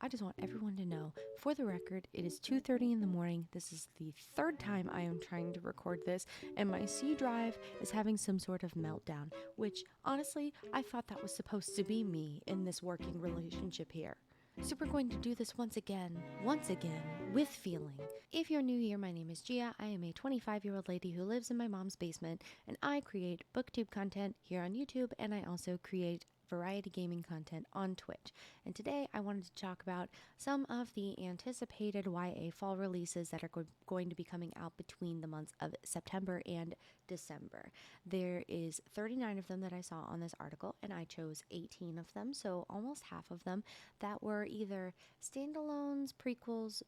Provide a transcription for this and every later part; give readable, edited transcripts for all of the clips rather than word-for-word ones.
I just want everyone to know, for the record, it is 2:30 in the morning. This is the third time I am trying to record this, and my C drive is having some sort of meltdown, which, honestly, I thought that was supposed to be me in this working relationship here. So we're going to do this once again, with feeling. If you're new here, my name is Gia. I am a 25-year-old lady who lives in my mom's basement, and I create booktube content here on YouTube, and I also create variety gaming content on Twitch. And today I wanted to talk about some of the anticipated YA fall releases that are going to be coming out between the months of September and December. There is 39 of them that I saw on this article, and I chose 18 of them, so almost half of them that were either standalones, prequels,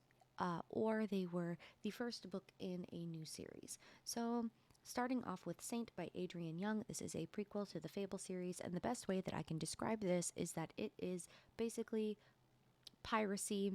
or they were the first book in a new series. So starting off with Saint by Adrienne Young, this is a prequel to the Fable series, and the best way that I can describe this is that it is basically piracy,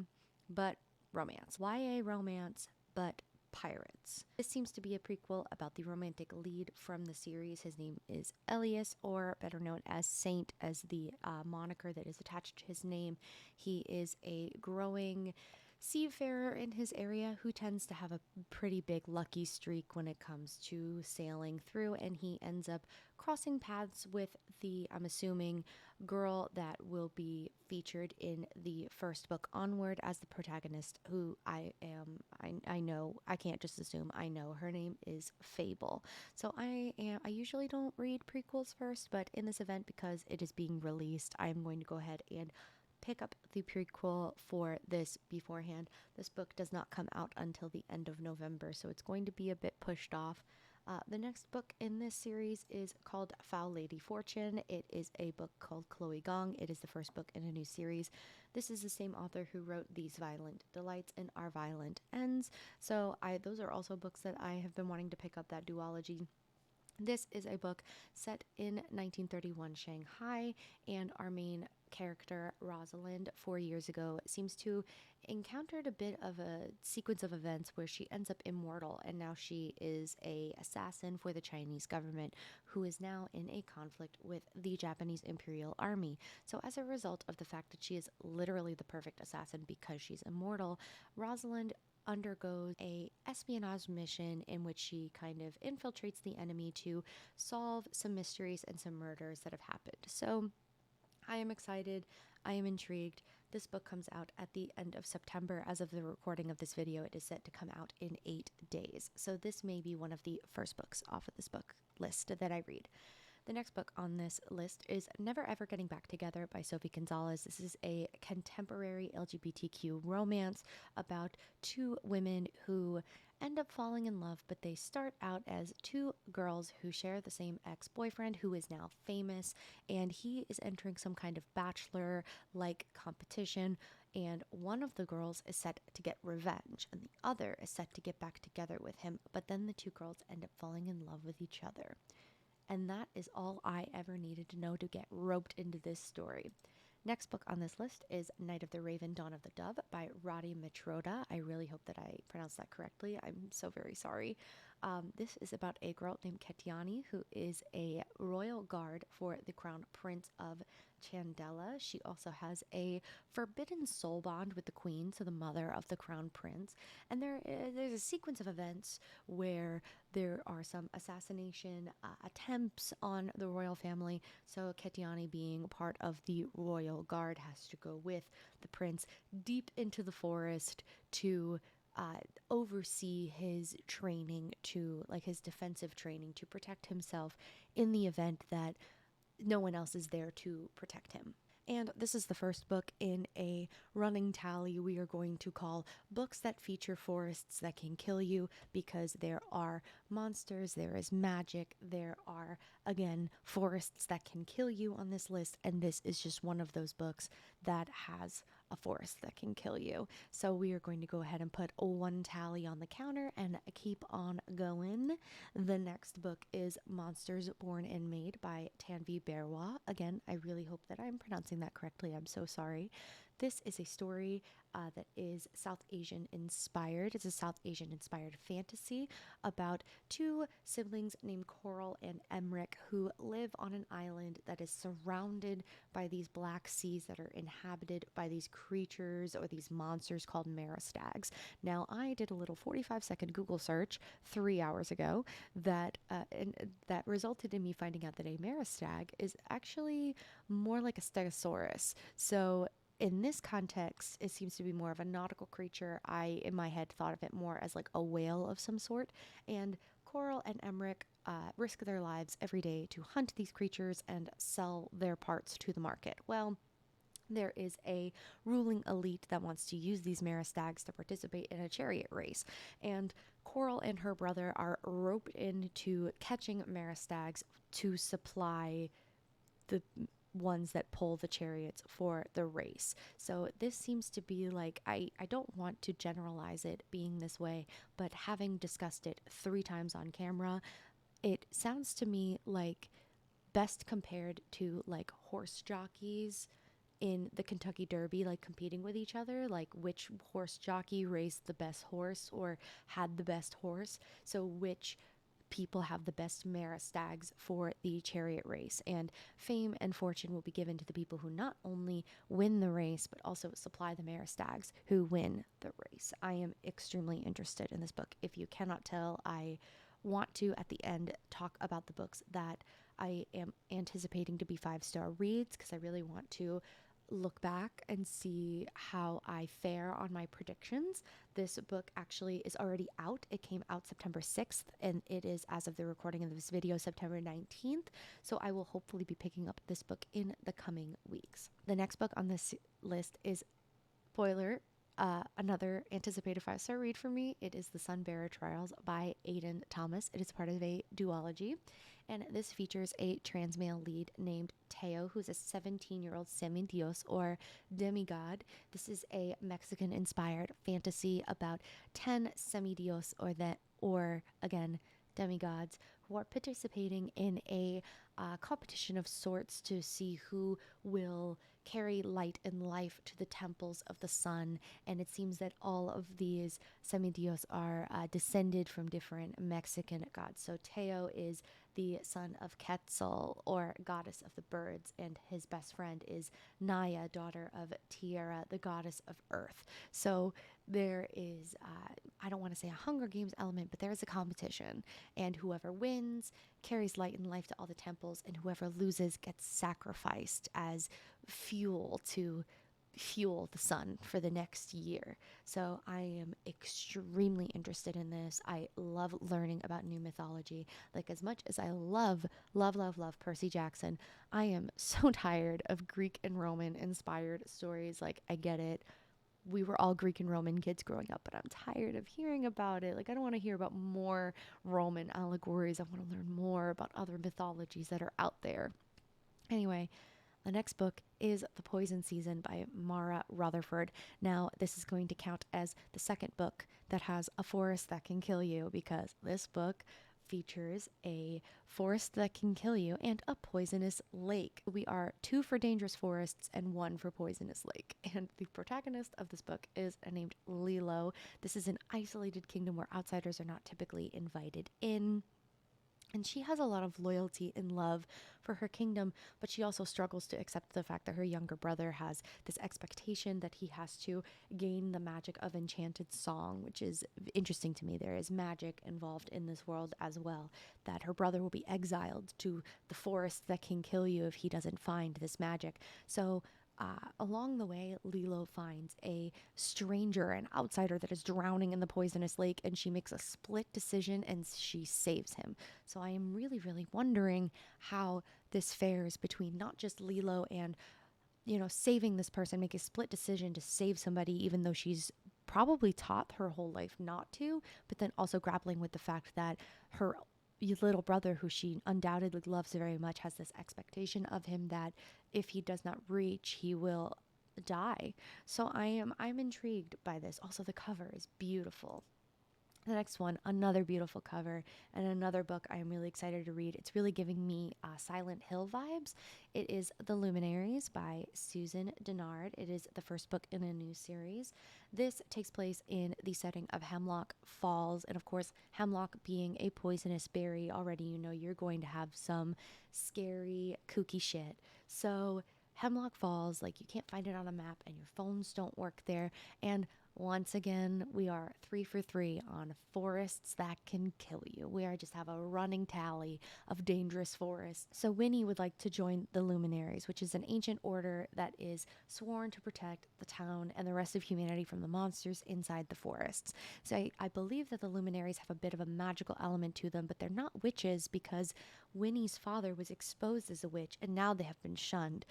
but romance. YA romance, but pirates. This seems to be a prequel about the romantic lead from the series. His name is Elias, or better known as Saint, as the moniker that is attached to his name. He is a growing seafarer in his area who tends to have a pretty big lucky streak when it comes to sailing through, and he ends up crossing paths with the, I'm assuming, girl that will be featured in the first book onward as the protagonist, who I know, I can't just assume, I know her name is Fable. So I usually don't read prequels first, but in this event, because it is being released, I'm going to go ahead and pick up the prequel for this beforehand. This book does not come out until the end of November, so it's going to be a bit pushed off. The next book in this series is called Foul Lady Fortune. It is a book called Chloe Gong. It is the first book in a new series. This is the same author who wrote These Violent Delights and Our Violent Ends. So those are also books that I have been wanting to pick up, that duology. This is a book set in 1931 Shanghai, and our main character, Rosalind, 4 years ago, seems to encountered a bit of a sequence of events where she ends up immortal, and now she is a assassin for the Chinese government, who is now in a conflict with the Japanese Imperial Army. So as a result of the fact that she is literally the perfect assassin because she's immortal, Rosalind undergoes a espionage mission in which she kind of infiltrates the enemy to solve some mysteries and some murders that have happened. So I am excited. I am intrigued. This book comes out at the end of September. As of the recording of this video, it is set to come out in 8 days. So this may be one of the first books off of this book list that I read. The next book on this list is Never Ever Getting Back Together by Sophie Gonzales. This is a contemporary LGBTQ romance about two women who end up falling in love, but they start out as two girls who share the same ex-boyfriend who is now famous, and he is entering some kind of bachelor-like competition, and one of the girls is set to get revenge, and the other is set to get back together with him, but then the two girls end up falling in love with each other. And that is all I ever needed to know to get roped into this story. Next book on this list is Night of the Raven, Dawn of the Dove by Rati Mehrotra. I really hope that I pronounced that correctly. I'm so very sorry. This is about a girl named Ketiani who is a royal guard for the Crown Prince of Chandela. She also has a forbidden soul bond with the Queen, so the mother of the Crown Prince. And there's a sequence of events where there are some assassination attempts on the royal family. So Ketiani, being part of the royal guard, has to go with the prince deep into the forest to oversee his training, to like his defensive training, to protect himself in the event that no one else is there to protect him. And this is the first book in a running tally we are going to call Books That Feature Forests That Can Kill You, because there are monsters, there is magic, there are, again, forests that can kill you on this list, and this is just one of those books that has a forest that can kill you. So we are going to go ahead and put one tally on the counter and keep on going. The next book is Monsters Born and Made by Tanvi Berwah. Again, I really hope that I'm pronouncing that correctly. I'm so sorry. This is a story that is South Asian inspired. It's a South Asian inspired fantasy about two siblings named Coral and Emmerich who live on an island that is surrounded by these black seas that are inhabited by these creatures or these monsters called meristags. Now, I did a little 45-second Google search 3 hours ago that resulted in me finding out that a meristag is actually more like a stegosaurus. So in this context, it seems to be more of a nautical creature. I, in my head, thought of it more as like a whale of some sort. And Coral and Emmerich risk their lives every day to hunt these creatures and sell their parts to the market. Well, there is a ruling elite that wants to use these meristags to participate in a chariot race. And Coral and her brother are roped into catching meristags to supply the ones that pull the chariots for the race. So this seems to be like, I don't want to generalize it being this way, but having discussed it 3 times on camera, it sounds to me like best compared to like horse jockeys in the Kentucky Derby, like competing with each other, like which horse jockey raced the best horse or had the best horse. So which people have the best meristags for the chariot race, and fame and fortune will be given to the people who not only win the race but also supply the meristags who win the race. I am extremely interested in this book. If you cannot tell, I want to at the end talk about the books that I am anticipating to be 5-star reads, because I really want to look back and see how I fare on my predictions. This book actually is already out. It came out September 6th, and it is, as of the recording of this video, September 19th. So I will hopefully be picking up this book in the coming weeks. The next book on this list is, spoiler, another anticipated 5-star read for me. It is The Sunbearer Trials by Aiden Thomas. It is part of a duology, and this features a trans male lead named Teo, who's a 17-year-old semidios or demigod. This is a Mexican-inspired fantasy about 10 semidios or again, demigods who are participating in a competition of sorts to see who will carry light and life to the temples of the sun. And it seems that all of these semidios are descended from different Mexican gods. So Teo is the son of Quetzal, or goddess of the birds, and his best friend is Naya, daughter of Tierra, the goddess of earth. So there is, I don't want to say a Hunger Games element, but there is a competition, and whoever wins carries light and life to all the temples, and whoever loses gets sacrificed as fuel to fuel the sun for the next year. So I am extremely interested in this. I love learning about new mythology. Like, as much as I love Percy Jackson, I am so tired of Greek and Roman inspired stories. Like, I get it. We were all Greek and Roman kids growing up, but I'm tired of hearing about it. Like, I don't want to hear about more Roman allegories. I want to learn more about other mythologies that are out there. Anyway, the next book is The Poison Season by Mara Rutherford. Now, this is going to count as the second book that has a forest that can kill you, because this book features a forest that can kill you and a poisonous lake. We are 2 for dangerous forests and 1 for poisonous lake. And the protagonist of this book is named Lilo. This is an isolated kingdom where outsiders are not typically invited in. And she has a lot of loyalty and love for her kingdom, but she also struggles to accept the fact that her younger brother has this expectation that he has to gain the magic of enchanted song, which is interesting to me. There is magic involved in this world as well, that her brother will be exiled to the forest that can kill you if he doesn't find this magic. So along the way, Lilo finds a stranger, an outsider that is drowning in the poisonous lake, and she makes a split decision and she saves him. So I am really, really wondering how this fares between not just Lilo and, saving this person, make a split decision to save somebody, even though she's probably taught her whole life not to, but then also grappling with the fact that her little brother, who she undoubtedly loves very much, has this expectation of him that if he does not reach, he will die. So I'm intrigued by this. Also, the cover is beautiful. The next one, another beautiful cover and another book I am really excited to read. It's really giving me Silent Hill vibes. It is The Luminaries by Susan Dennard. It is the first book in a new series. This takes place in the setting of Hemlock Falls. And of course, hemlock being a poisonous berry, already you know you're going to have some scary, kooky shit. So Hemlock Falls, like you can't find it on a map and your phones don't work there. And once again, we are 3 for 3 on forests that can kill you. We are just have a running tally of dangerous forests. So Winnie would like to join the Luminaries, which is an ancient order that is sworn to protect the town and the rest of humanity from the monsters inside the forests. So I believe that the Luminaries have a bit of a magical element to them, but they're not witches because Winnie's father was exposed as a witch and now they have been shunned.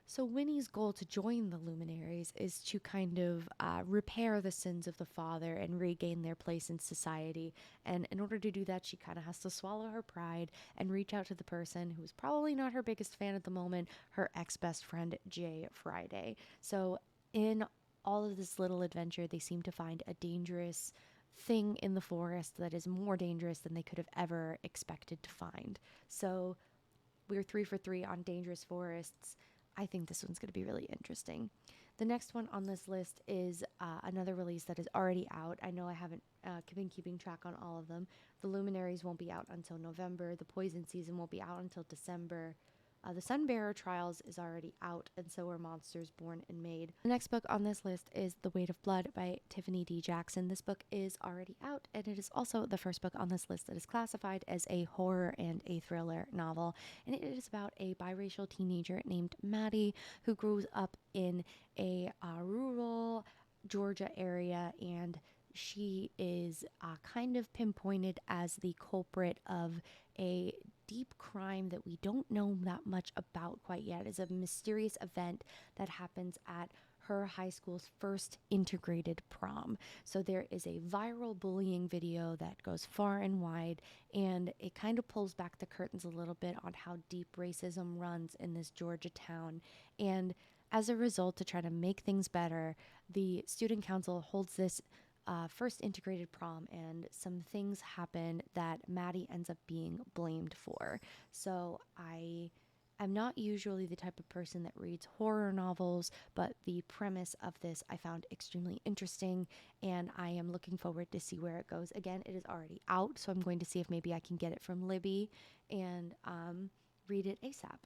So Winnie's goal to join the Luminaries is to kind of repair the sins of the father and regain their place in society. And in order to do that, she kind of has to swallow her pride and reach out to the person who's probably not her biggest fan at the moment, her ex-best friend, Jay Friday. So in all of this little adventure, they seem to find a dangerous thing in the forest that is more dangerous than they could have ever expected to find. So we're 3 for 3 on dangerous forests. I think this one's going to be really interesting. The next one on this list is another release that is already out. I know I haven't been keeping track on all of them. The Luminaries won't be out until November. The Poison Season won't be out until December. The Sunbearer Trials is already out, and so are Monsters Born and Made. The next book on this list is The Weight of Blood by Tiffany D. Jackson. This book is already out, and it is also the first book on this list that is classified as a horror and a thriller novel. And it is about a biracial teenager named Maddie who grows up in a rural Georgia area, and she is kind of pinpointed as the culprit of a deep crime that we don't know that much about quite yet. It's a mysterious event that happens at her high school's first integrated prom. So there is a viral bullying video that goes far and wide, and it kind of pulls back the curtains a little bit on how deep racism runs in this Georgia town. And as a result, to try to make things better, the student council holds this first integrated prom, and some things happen that Maddie ends up being blamed for. So I'm not usually the type of person that reads horror novels, but the premise of this I found extremely interesting, and I am looking forward to see where it goes. Again, it is already out, so I'm going to see if maybe I can get it from Libby and read it ASAP.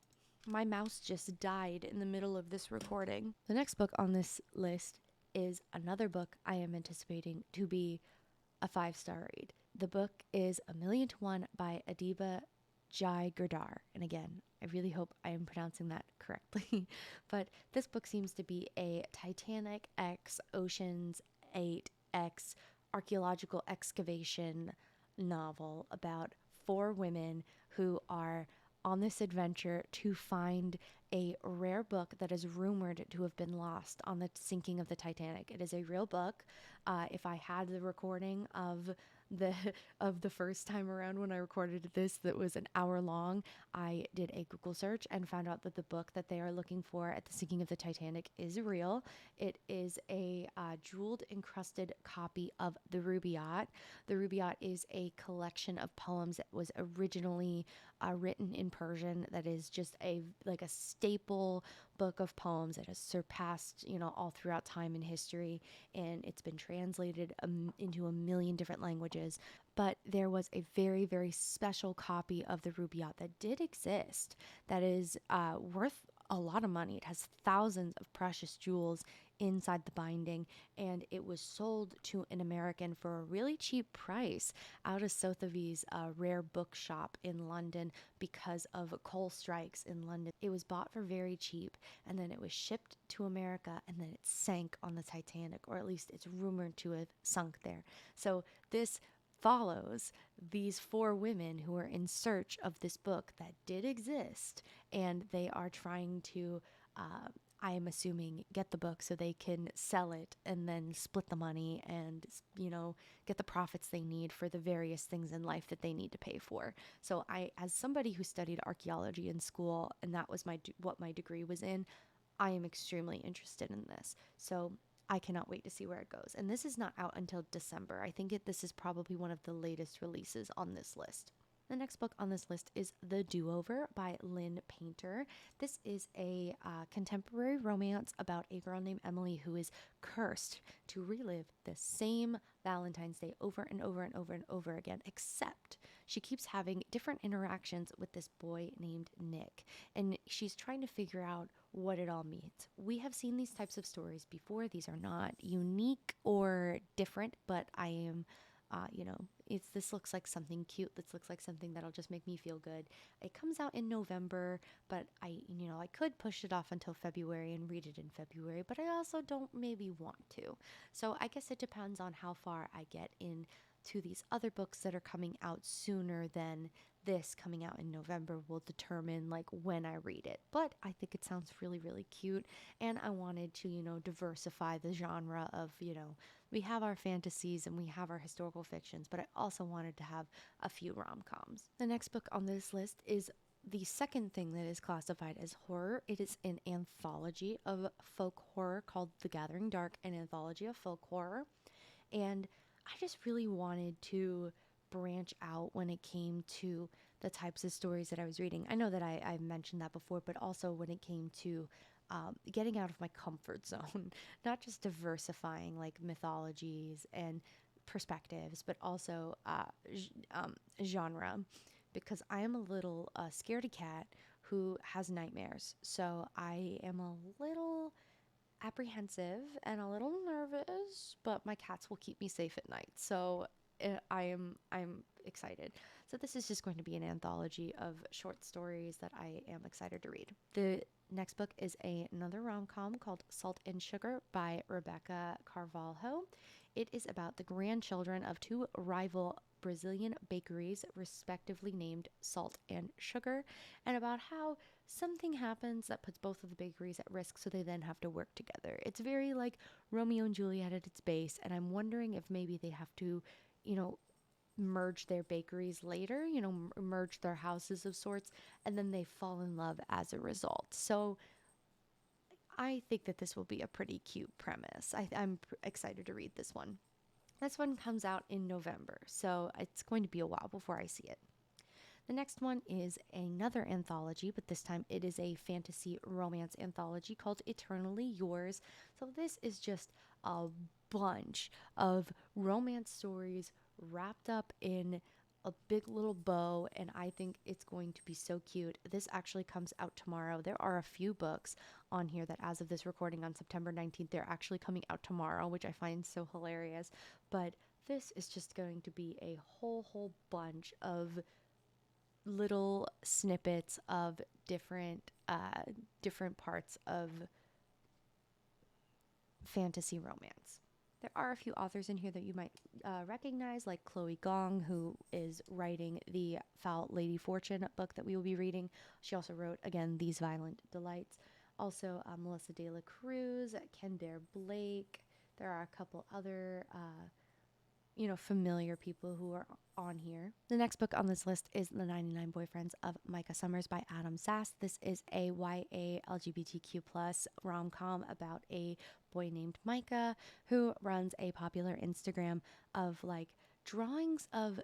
My mouse just died in the middle of this recording. The next book on this list is another book I am anticipating to be a 5-star read. The book is A Million to One by Adiba Jaigirdar. And again, I really hope I am pronouncing that correctly. But this book seems to be a Titanic X Ocean's 8 X archaeological excavation novel about 4 women who are on this adventure to find a rare book that is rumored to have been lost on the sinking of the Titanic. It is a real book. If I had the recording of the first time around when I recorded this that was an hour long, I did a Google search and found out that the book that they are looking for at the sinking of the Titanic is real. It is a jeweled encrusted copy of the Rubaiyat. The Rubaiyat is a collection of poems that was originally written in Persian, that is just a staple book of poems that has surpassed all throughout time and history, and it's been translated into a million different languages. But there was a very, very special copy of the Rubaiyat that did exist that is worth a lot of money. It has thousands of precious jewels inside the binding, and it was sold to an American for a really cheap price out of Sotheby's rare bookshop in London because of coal strikes in London. It was bought for very cheap, and then it was shipped to America, and then it sank on the Titanic, or at least it's rumored to have sunk there. So this follows these 4 women who are in search of this book that did exist, and they are trying to I am assuming get the book so they can sell it and then split the money and get the profits they need for the various things in life that they need to pay for. So as somebody who studied archaeology in school, and that was what my degree was in, I am extremely interested in this. So I cannot wait to see where it goes. And this is not out until December. I think this is probably one of the latest releases on this list. The next book on this list is The Do-Over by Lynn Painter. This is a contemporary romance about a girl named Emily who is cursed to relive the same Valentine's Day over and over and over and over again, except she keeps having different interactions with this boy named Nick. And she's trying to figure out what it all means. We have seen these types of stories before. These are not unique or different, but I am this looks like something cute. This looks like something that'll just make me feel good. It comes out in November, but I could push it off until February and read it in February, but I also don't maybe want to. So I guess it depends on how far I get into these other books that are coming out sooner than this coming out in November will determine like when I read it. But I think it sounds really, really cute, and I wanted to, diversify the genre of, we have our fantasies and we have our historical fictions, but I also wanted to have a few rom-coms. The next book on this list is the second thing that is classified as horror. It is an anthology of folk horror called The Gathering Dark, an anthology of folk horror. And I just really wanted to branch out when it came to the types of stories that I was reading. I know that I've mentioned that before, but also when it came to getting out of my comfort zone, not just diversifying like mythologies and perspectives, but also genre, because I am a little scaredy cat who has nightmares. So I am a little apprehensive and a little nervous, but my cats will keep me safe at night. So I'm excited. So this is just going to be an anthology of short stories that I am excited to read. The next book is another rom-com called Salt and Sugar by Rebecca Carvalho. It is about the grandchildren of two rival Brazilian bakeries, respectively named Salt and Sugar, and about how something happens that puts both of the bakeries at risk, so they then have to work together. It's very like Romeo and Juliet at its base, and I'm wondering if maybe they have to, merge their bakeries later, merge their houses of sorts, and then they fall in love as a result. So I think that this will be a pretty cute premise. I'm excited to read this one. This one comes out in November, so it's going to be a while before I see it. The next one is another anthology, but this time it is a fantasy romance anthology called Eternally Yours. So this is just a bunch of romance stories wrapped up in a big little bow, and I think it's going to be so cute. This actually comes out tomorrow. There are a few books on here that as of this recording on September 19th, they're actually coming out tomorrow, which I find so hilarious. But this is just going to be a whole bunch of little snippets of different parts of fantasy romance. There are a few authors in here that you might recognize, like Chloe Gong, who is writing the Foul Lady Fortune book that we will be reading. She also wrote, again, These Violent Delights. Also, Melissa De La Cruz, Ken Bear Blake. There are a couple other familiar people who are on here. The next book on this list is The 99 Boyfriends of Micah Summers by Adam Sass. This is a YA LGBTQ plus rom-com about a boy named Micah who runs a popular Instagram of like drawings of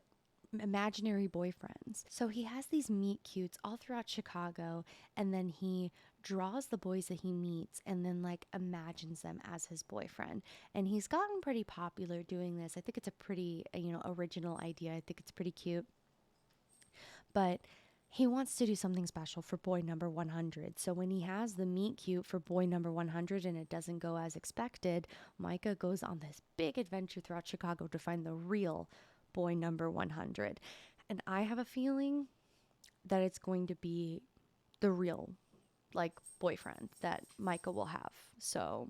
imaginary boyfriends. So he has these meet cutes all throughout Chicago, and then he draws the boys that he meets and then like imagines them as his boyfriend. And he's gotten pretty popular doing this. I think it's a pretty original idea. I think it's pretty cute. But he wants to do something special for boy number 100. So when he has the meet cute for boy number 100 and it doesn't go as expected, Micah goes on this big adventure throughout Chicago to find the real boy number 100. And I have a feeling that it's going to be the real boyfriend that Micah will have. So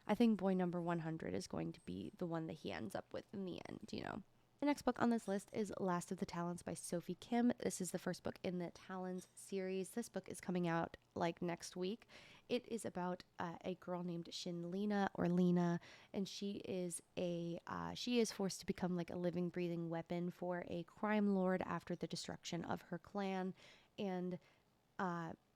I think boy number 100 is going to be the one that he ends up with in the end, The next book on this list is Last of the Talons by Sophie Kim. This is the first book in the Talons series. This book is coming out next week. It is about a girl named Lena, and she is forced to become a living, breathing weapon for a crime lord after the destruction of her clan. And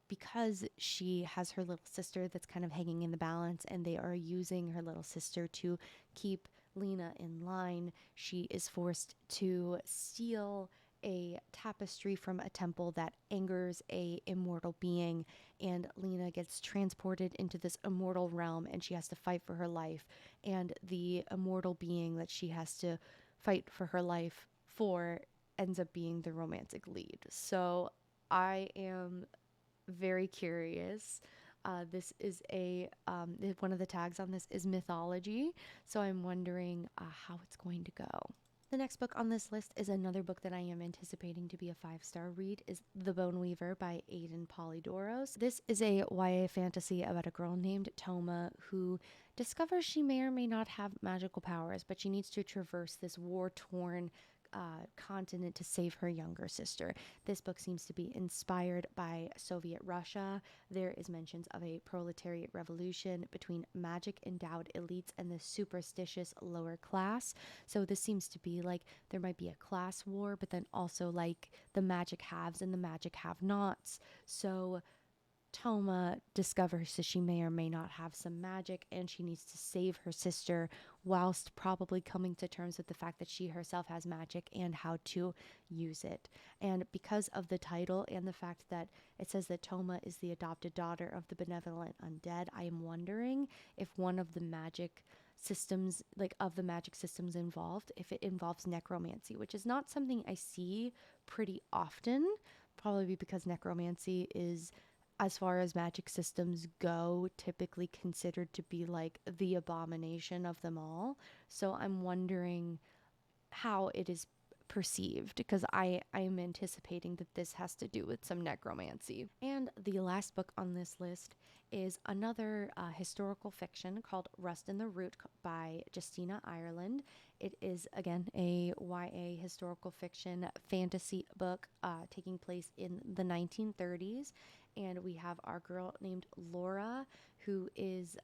because she has her little sister that's kind of hanging in the balance, and they are using her little sister to keep Lena in line, she is forced to steal a tapestry from a temple that angers a immortal being, and Lena gets transported into this immortal realm, and she has to fight for her life, and the immortal being that she has to fight for her life for ends up being the romantic lead. So I am very curious. This is one of the tags on this is mythology, so I'm wondering how it's going to go. The next book on this list is another book that I am anticipating to be a 5-star read, is The Bone Weaver by Aiden Polydoros. This is a YA fantasy about a girl named Toma who discovers she may or may not have magical powers, but she needs to traverse this war-torn continent to save her younger sister. This book seems to be inspired by Soviet Russia. There is mentions of a proletariat revolution between magic endowed elites and the superstitious lower class. So this seems to be like there might be a class war, but then also like the magic haves and the magic have nots. So Toma discovers that she may or may not have some magic, and she needs to save her sister whilst probably coming to terms with the fact that she herself has magic and how to use it. And because of the title and the fact that it says that Toma is the adopted daughter of the benevolent undead, I am wondering if one of the magic systems, like of the magic systems involved, if it involves necromancy, which is not something I see pretty often, probably because necromancy is, as far as magic systems go, typically considered to be like the abomination of them all. So I'm wondering how it is perceived, because I am anticipating that this has to do with some necromancy. And the last book on this list is another historical fiction called Rust in the Root by Justina Ireland. It is, again, a YA historical fiction fantasy book taking place in the 1930s. And we have our girl named Laura, who is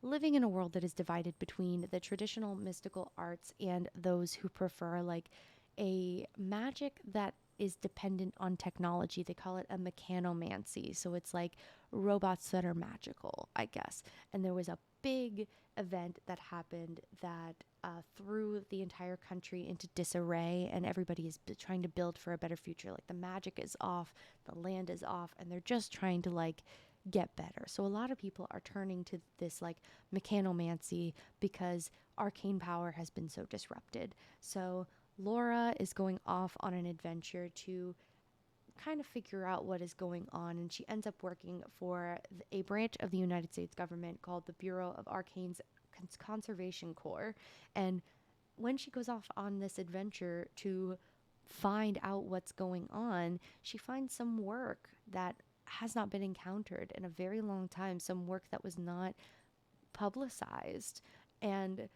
living in a world that is divided between the traditional mystical arts and those who prefer like a magic that is dependent on technology. They call it a mechanomancy. So it's like robots that are magical, I guess. And there was a big event that happened that threw the entire country into disarray, and everybody is trying to build for a better future. Like the magic is off, the land is off, and they're just trying to like get better. So a lot of people are turning to this like mechanomancy because arcane power has been so disrupted. So Laura is going off on an adventure to kind of figure out what is going on, and she ends up working for a branch of the United States government called the Bureau of Arcane's Conservation Corps. And when she goes off on this adventure to find out what's going on, she finds some work that has not been encountered in a very long time, some work that was not publicized. And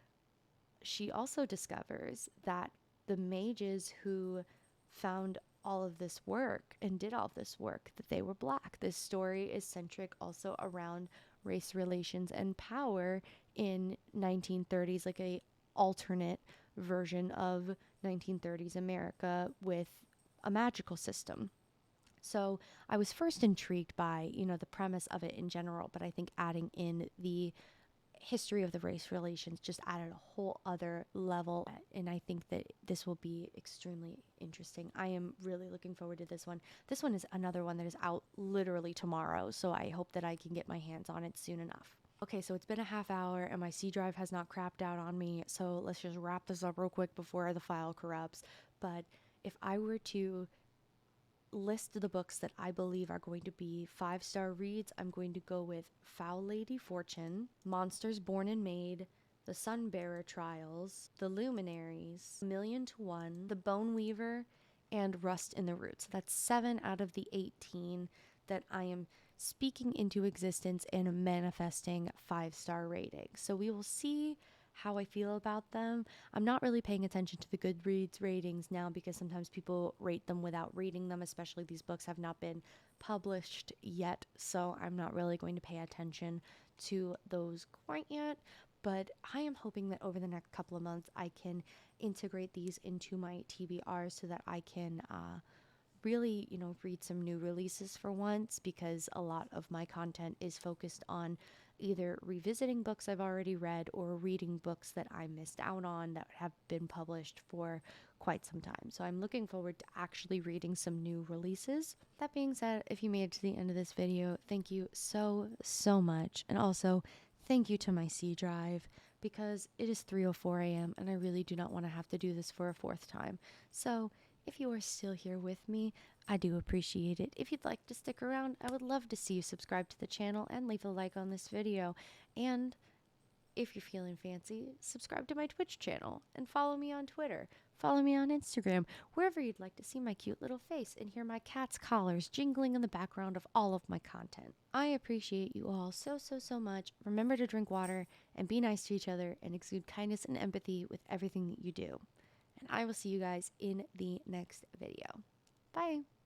she also discovers that the mages who found all of this work and did all of this work, that they were black. This story is centric also around race relations and power in 1930s, like a alternate version of 1930s America with a magical system. So I was first intrigued by, the premise of it in general, but I think adding in the history of the race relations just added a whole other level, and I think that this will be extremely interesting. I am really looking forward to this one. This one is another one that is out literally tomorrow, so I hope that I can get my hands on it soon enough. Okay, so it's been a half hour and my C drive has not crapped out on me, so let's just wrap this up real quick before the file corrupts. But if I were to list the books that I believe are going to be 5-star reads, I'm going to go with Foul Lady Fortune, Monsters Born and Made, The Sunbearer Trials, The Luminaries, 1,000,000 to 1, The Bone Weaver, and Rust in the Root. So that's 7 out of the 18 that I am speaking into existence and manifesting 5-star ratings. So we will see how I feel about them. I'm not really paying attention to the Goodreads ratings now because sometimes people rate them without reading them, especially these books have not been published yet, so I'm not really going to pay attention to those quite yet. But I am hoping that over the next couple of months I can integrate these into my TBRs so that I can really, read some new releases for once, because a lot of my content is focused on either revisiting books I've already read or reading books that I missed out on that have been published for quite some time. So I'm looking forward to actually reading some new releases. That being said, if you made it to the end of this video, thank you so, so much. And also, thank you to my C drive, because it is 3:04 a.m. and I really do not want to have to do this for a fourth time. So if you are still here with me, I do appreciate it. If you'd like to stick around, I would love to see you subscribe to the channel and leave a like on this video. And if you're feeling fancy, subscribe to my Twitch channel and follow me on Twitter. Follow me on Instagram, wherever you'd like to see my cute little face and hear my cat's collars jingling in the background of all of my content. I appreciate you all so, so, so much. Remember to drink water and be nice to each other and exude kindness and empathy with everything that you do. And I will see you guys in the next video. Bye.